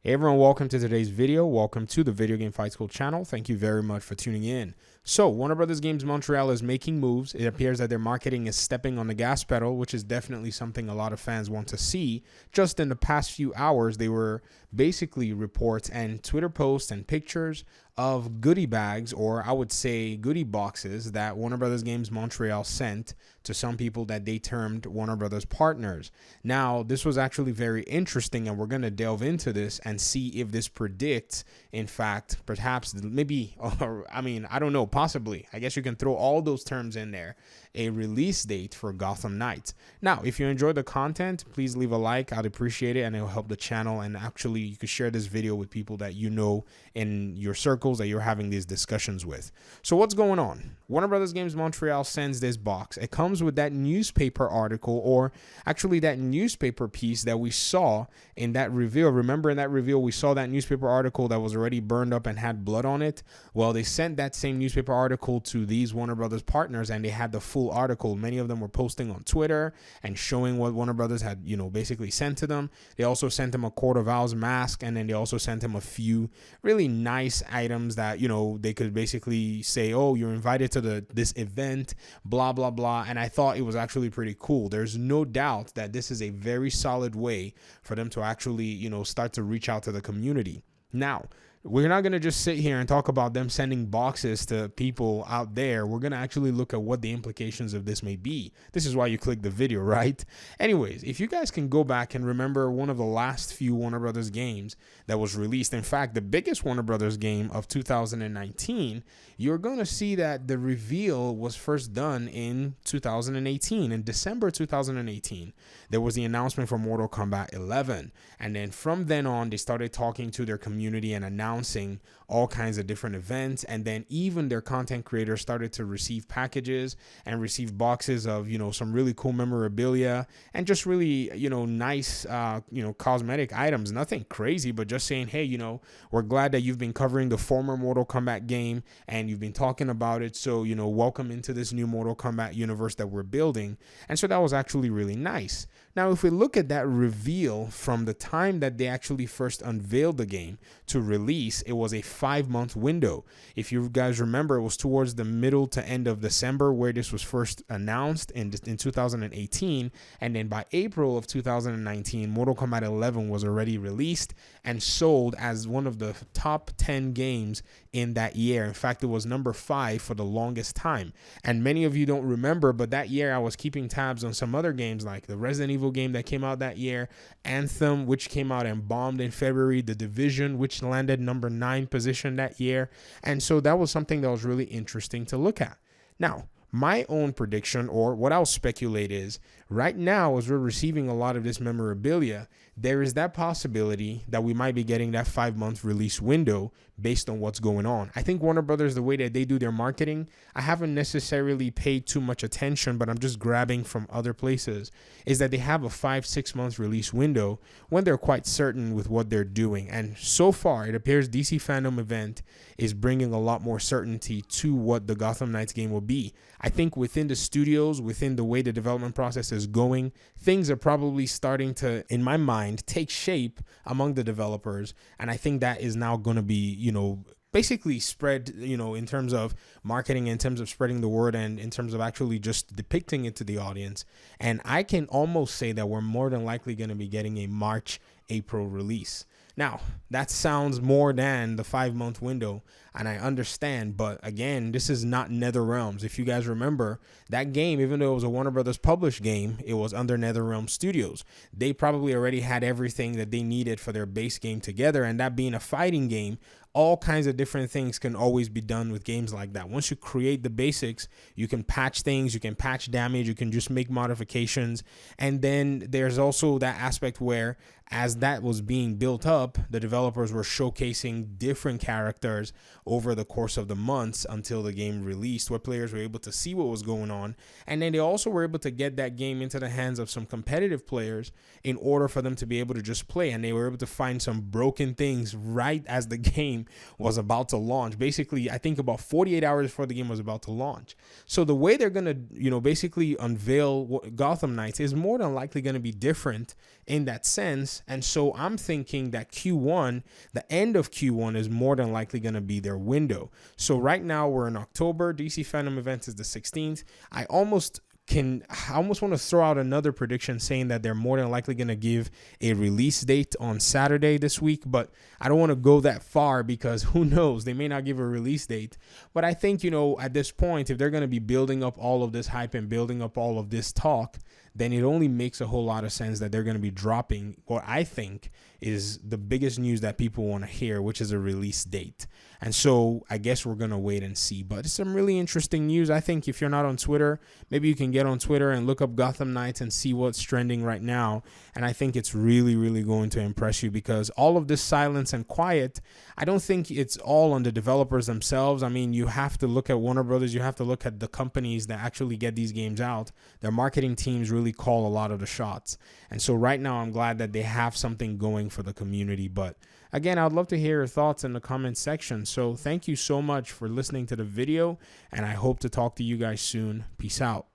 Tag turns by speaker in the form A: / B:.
A: Hey everyone, welcome to today's video. Welcome to the Video Game Fight School channel. Thank you very much for tuning in. So, Warner Brothers Games Montreal is making moves. It appears that their marketing is stepping on the gas pedal, which is definitely something a lot of fans want to see. Just in the past few hours, they were basically reports and Twitter posts and pictures of goodie bags, or I would say goodie boxes, that Warner Brothers Games Montreal sent to some people that they termed Warner Brothers partners. Now, this was actually very interesting, and we're going to delve into this and see if this predicts, in fact, perhaps, maybe, or I don't know, possibly, I guess you can throw all those terms in there, a release date for Gotham Knights. Now, if you enjoyed the content, please leave a like. I'd appreciate it, and it'll help the channel. And actually, you could share this video with people that you know in your circles that you're having these discussions with. So what's going on? Warner Brothers Games Montreal sends this box. It comes with that newspaper article, or actually that newspaper piece that we saw in that reveal. Remember, in that reveal, we saw that newspaper article that was already burned up and had blood on it. Well, they sent that same newspaper article to these Warner Brothers partners, and they had the full article. Many of them were posting on Twitter and showing what Warner Brothers had, basically sent to them. They also sent him a Court of Owls mask, and then they also sent him a few really nice items that, they could basically say, oh, you're invited to this event, blah, blah, blah. And I thought it was actually pretty cool. There's no doubt that this is a very solid way for them to actually, start to reach out to the community. Now, we're not going to just sit here and talk about them sending boxes to people out there. We're going to actually look at what the implications of this may be. This is why you click the video, right? Anyways, if you guys can go back and remember one of the last few Warner Brothers games that was released, in fact, the biggest Warner Brothers game of 2019, you're going to see that the reveal was first done in 2018, in December 2018. There was the announcement for Mortal Kombat 11. And then from then on, they started talking to their community and announcing all kinds of different events. And then even their content creators started to receive packages and receive boxes of, some really cool memorabilia and just really, nice, cosmetic items. Nothing crazy, but just saying, hey, we're glad that you've been covering the former Mortal Kombat game and you've been talking about it. So, welcome into this new Mortal Kombat universe that we're building. And so that was actually really nice. Now, if we look at that reveal from the time that they actually first unveiled the game to release, it was a 5-month window. If you guys remember, it was towards the middle to end of December where this was first announced in 2018. And then by April of 2019, Mortal Kombat 11 was already released and sold as one of the top 10 games in that year. In fact, it was number 5 for the longest time. And many of you don't remember, but that year I was keeping tabs on some other games like the Resident Evil game that came out that year, Anthem, which came out and bombed in February, The Division, which landed number 9 position that year. And so that was something that was really interesting to look at. Now, my own prediction, or what I'll speculate, is right now, as we're receiving a lot of this memorabilia, there is that possibility that we might be getting that 5-month release window based on what's going on. I think Warner Brothers, the way that they do their marketing, I haven't necessarily paid too much attention, but I'm just grabbing from other places, is that they have a 5-6 month release window when they're quite certain with what they're doing. And so far, it appears DC Fandom Event is bringing a lot more certainty to what the Gotham Knights game will be. I think within the studios, within the way the development process is going, things are probably starting to, in my mind, take shape among the developers. And I think that is now going to be, basically spread, in terms of marketing, in terms of spreading the word, and in terms of actually just depicting it to the audience. And I can almost say that we're more than likely going to be getting a March, April release. Now, that sounds more than the 5-month window, and I understand, but again, this is not NetherRealms. If you guys remember, that game, even though it was a Warner Brothers published game, it was under NetherRealm Studios. They probably already had everything that they needed for their base game together, and that being a fighting game, all kinds of different things can always be done with games like that. Once you create the basics, you can patch things, you can patch damage, you can just make modifications. And then there's also that aspect where, as that was being built up, the developers were showcasing different characters over the course of the months until the game released, where players were able to see what was going on. And then they also were able to get that game into the hands of some competitive players in order for them to be able to just play. And they were able to find some broken things right as the game was about to launch. Basically, I think about 48 hours before the game was about to launch. So the way they're going to, basically unveil Gotham Knights is more than likely going to be different in that sense. And so I'm thinking that Q1, the end of Q1, is more than likely going to be their window. So right now we're in October. DC Fandom event is the 16th. I almost want to throw out another prediction saying that they're more than likely going to give a release date on Saturday this week, but I don't want to go that far because who knows, they may not give a release date. But I think, at this point, if they're going to be building up all of this hype and building up all of this talk, then it only makes a whole lot of sense that they're going to be dropping what I think is the biggest news that people want to hear, which is a release date. And so I guess we're going to wait and see. But it's some really interesting news. I think if you're not on Twitter, maybe you can get on Twitter and look up Gotham Knights and see what's trending right now. And I think it's really, really going to impress you because all of this silence and quiet, I don't think it's all on the developers themselves. I mean, you have to look at Warner Brothers. You have to look at the companies that actually get these games out. Their marketing teams really call a lot of the shots. And so right now, I'm glad that they have something going for the community. But again, I'd love to hear your thoughts in the comment section. So thank you so much for listening to the video, and I hope to talk to you guys soon. Peace out.